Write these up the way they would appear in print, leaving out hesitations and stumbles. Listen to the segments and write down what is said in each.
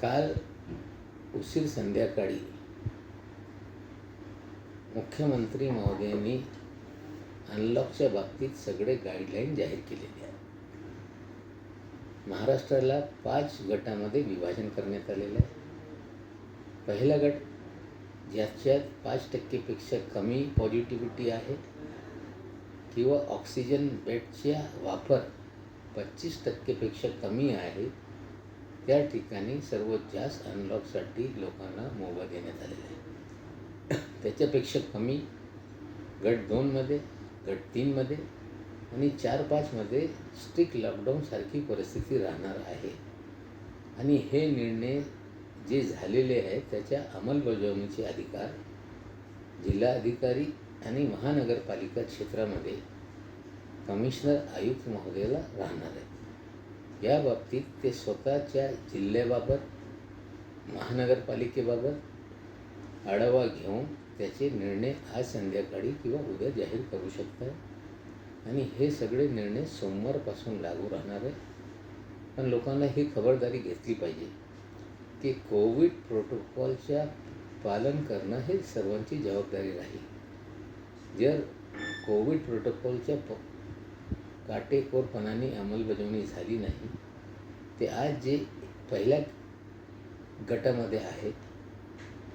काल उशीर संध्याकाळी मुख्यमंत्री महोदयांनी अनलॉकच्या बाबतीत सगळे गाईडलाईन जाहीर केलेले आहे. महाराष्ट्राला 5 गटामध्ये विभाजन करण्यात आलेलं आहे. पहिला गट ज्याच्यात 5% कमी पॉझिटिव्हिटी आहे किंवा ऑक्सिजन बेडच्या वापर 25% कमी आहे, त्या ठिकाणी सर्वात जास्त अनलॉकसाठी लोकांना मोबा देण्यात आलेला आहे. त्याच्यापेक्षा कमी गट 2मध्ये, गट 3मध्ये आणि 4-5मध्ये स्ट्रिक्ट लॉकडाऊनसारखी परिस्थिती राहणार आहे. आणि हे निर्णय जे झालेले आहेत त्याच्या अंमलबजावणीचे अधिकार जिल्हाधिकारी आणि महानगरपालिका क्षेत्रामध्ये कमिशनर आयुक्त महोदयाला राहणार आहे. या बाबतीत ते स्वतःच्या जिल्ह्याबाबत, महानगरपालिकेबाबत आढावा घेऊन त्याचे निर्णय आज संध्याकाळी किंवा उद्या जाहीर करू शकतात आणि हे सगळे निर्णय सोमवारपासून लागू राहणार आहे. पण लोकांना ही खबरदारी घेतली पाहिजे की कोविड प्रोटोकॉलच्या पालन करणं हे सर्वांची जबाबदारी राहील. जर कोविड प्रोटोकॉलच्या काटेकोरपणाने अंमलबजावणी झाली नाही, ते आज जे पहिल्या गटामध्ये आहे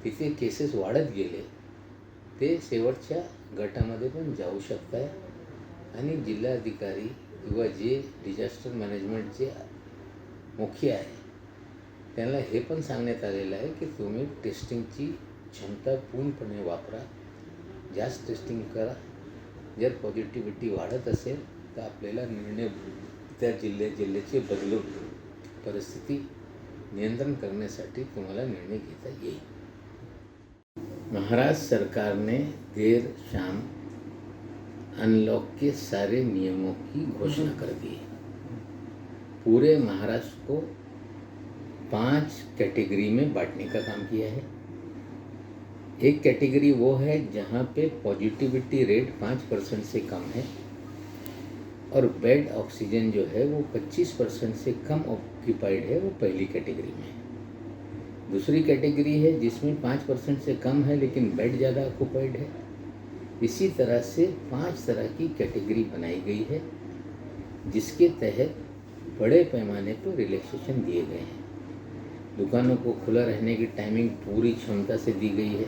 तिथे केसेस वाढत गेले, ते शेवटच्या गटामध्ये पण जाऊ शकतात. आणि जिल्हाधिकारी किंवा जे डिझास्टर मॅनेजमेंटचे मुख्य आहे त्यांना हे पण सांगण्यात आलेलं आहे की तुम्ही टेस्टिंगची क्षमता पूर्णपणे वापरा, जास्त टेस्टिंग करा. जर पॉझिटिव्हिटी वाढत असेल तर आपल्याला निर्णय त्या जिल्ह्याचे बदलून परिस्थिती नियंत्रण करण्यासाठी तुम्हाला निर्णय घेता येईल. महाराष्ट्र सरकार ने देर शाम अनलॉक के सारे नियमों की घोषणा कर दी है. पूरे महाराष्ट्र को 5 कैटेगरी में बांटने का काम किया है. एक कैटेगरी वो है जहाँ पे पॉजिटिविटी रेट 5% से कम है और बेड ऑक्सीजन जो है वो 25% से कम ऑक्यूपाइड है, वो पहली कैटेगरी में है. दूसरी कैटेगरी है जिसमें 5% से कम है लेकिन बेड ज़्यादा ऑक्यूपाइड है. इसी तरह से 5 तरह की कैटेगरी बनाई गई है जिसके तहत बड़े पैमाने पर रिलैक्सेशन दिए गए हैं. दुकानों को खुला रहने की टाइमिंग पूरी क्षमता से दी गई है.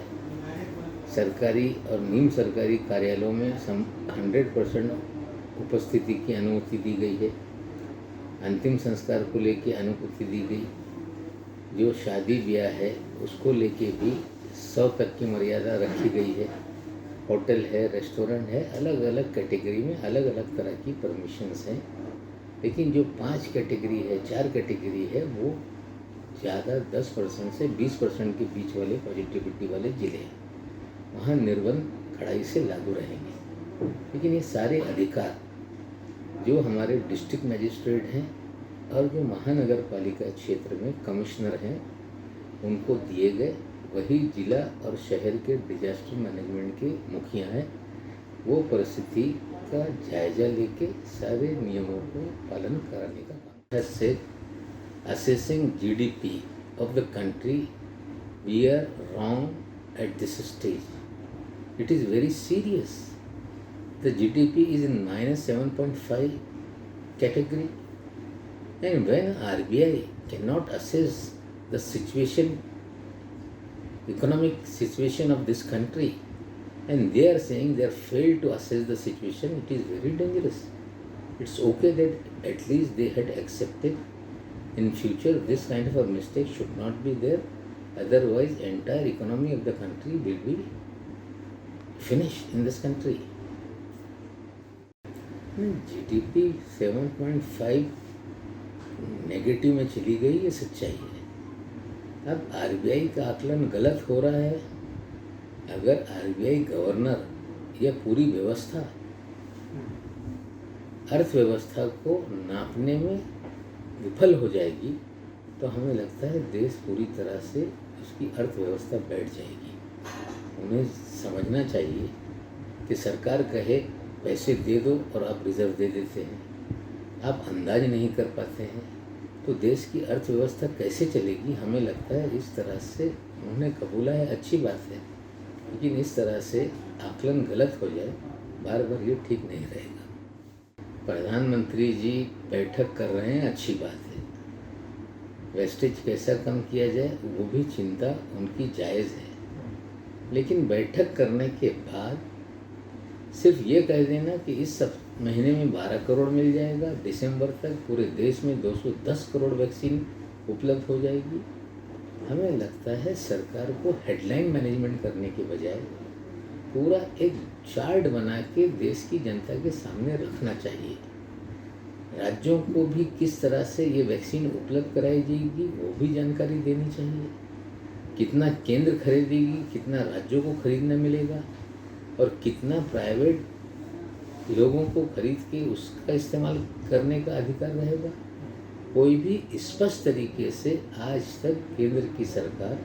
सरकारी और निम सरकारी कार्यालयों में 100% उपस्थिति की अनुमति दी गई है. अंतिम संस्कार को लेके अनुमति दी गई. जो शादी ब्याह है उसको लेके भी 100 तक की मर्यादा रखी गई है. होटल है, रेस्टोरेंट है, अलग अलग कैटेगरी में अलग अलग तरह की परमिशंस हैं. लेकिन जो 5 कैटेगरी है, 4 कैटेगरी है, वो ज़्यादा 10% से 20% के बीच वाले पॉजिटिविटी वाले ज़िले हैं, वहाँ निर्बंध कड़ाई से लागू रहेंगे. लेकिन ये सारे अधिकार जो हमारे डिस्ट्रिक्ट मजिस्ट्रेट हैं और जो महानगर पालिका क्षेत्र में कमिश्नर हैं उनको दिए गए. वही जिला और शहर के डिजास्टर मैनेजमेंट के मुखिया हैं, वो परिस्थिति का जायजा लेके सारे नियमों को पालन कराने का काम है. Assessing GDP of the country, we are wrong at this stage. It is very serious. The GDP is in -7.5 category, and when RBI cannot assess the situation, economic situation of this country, and they are saying they have failed to assess the situation, it is very dangerous. It's okay that at least they had accepted. In future, this kind of a mistake should not be there. Otherwise, entire economy of the country will be finished in this country. GDP 7.5 negative में चली गई, ये सच्चाई है. अब RBI का आकलन गलत हो रहा है. अगर आरबीआई गवर्नर या पूरी व्यवस्था अर्थव्यवस्था को नापने में विफल हो जाएगी तो हमें लगता है देश पूरी तरह से उसकी अर्थव्यवस्था बैठ जाएगी. उन्हें समझना चाहिए कि सरकार कहे पैसे दे दो और आप रिजर्व दे देते हैं, आप अंदाज नहीं कर पाते हैं तो देश की अर्थव्यवस्था कैसे चलेगी? हमें लगता है इस तरह से उन्होंने कबूला है, अच्छी बात है, लेकिन इस तरह से आकलन गलत हो जाए बार बार ये ठीक नहीं रहेगा। प्रधानमंत्री जी बैठक कर रहे हैं, अच्छी बात है। वेस्टेज कैसा कम किया जाए वो भी चिंता उनकी जायज़ है, लेकिन बैठक करने के बाद सिर्फ ये कह देना कि इस महीने में 12 करोड़ मिल जाएगा, दिसंबर तक पूरे देश में 210 करोड़ वैक्सीन उपलब्ध हो जाएगी, हमें लगता है सरकार को हेडलाइन मैनेजमेंट करने के बजाय पूरा एक चार्ट बना के देश की जनता के सामने रखना चाहिए। राज्यों को भी किस तरह से ये वैक्सीन उपलब्ध कराई जाएगी वो भी जानकारी देनी चाहिए। कितना केंद्र खरीदेगी, कितना राज्यों को खरीदना मिलेगा और कितना प्राइवेट लोगों को खरीद के उसका इस्तेमाल करने का अधिकार रहेगा। कोई भी स्पष्ट तरीके से आज तक केंद्र की सरकार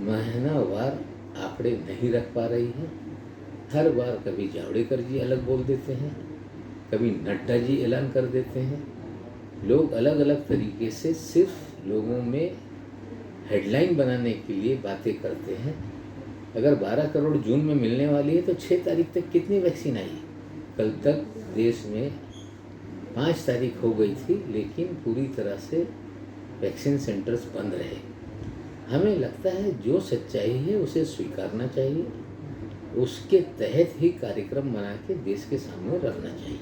महीनावार आंकड़े नहीं रख पा रही है। हर बार कभी जावड़ेकर जी अलग बोल देते हैं, कभी नड्डा जी ऐलान कर देते हैं। लोग अलग अलग तरीके से सिर्फ लोगों में हेडलाइन बनाने के लिए बातें करते हैं। अगर 12 करोड़ जून में मिलने वाली है तो 6 तारीख तक कितनी वैक्सीन आई? कल तक देश में 5 तारीख हो गई थी, लेकिन पूरी तरह से वैक्सीन सेंटर्स बंद रहे। हमें लगता है जो सच्चाई है उसे स्वीकारना चाहिए, उसके तहत ही कार्यक्रम बना के देश के सामने रखना चाहिए।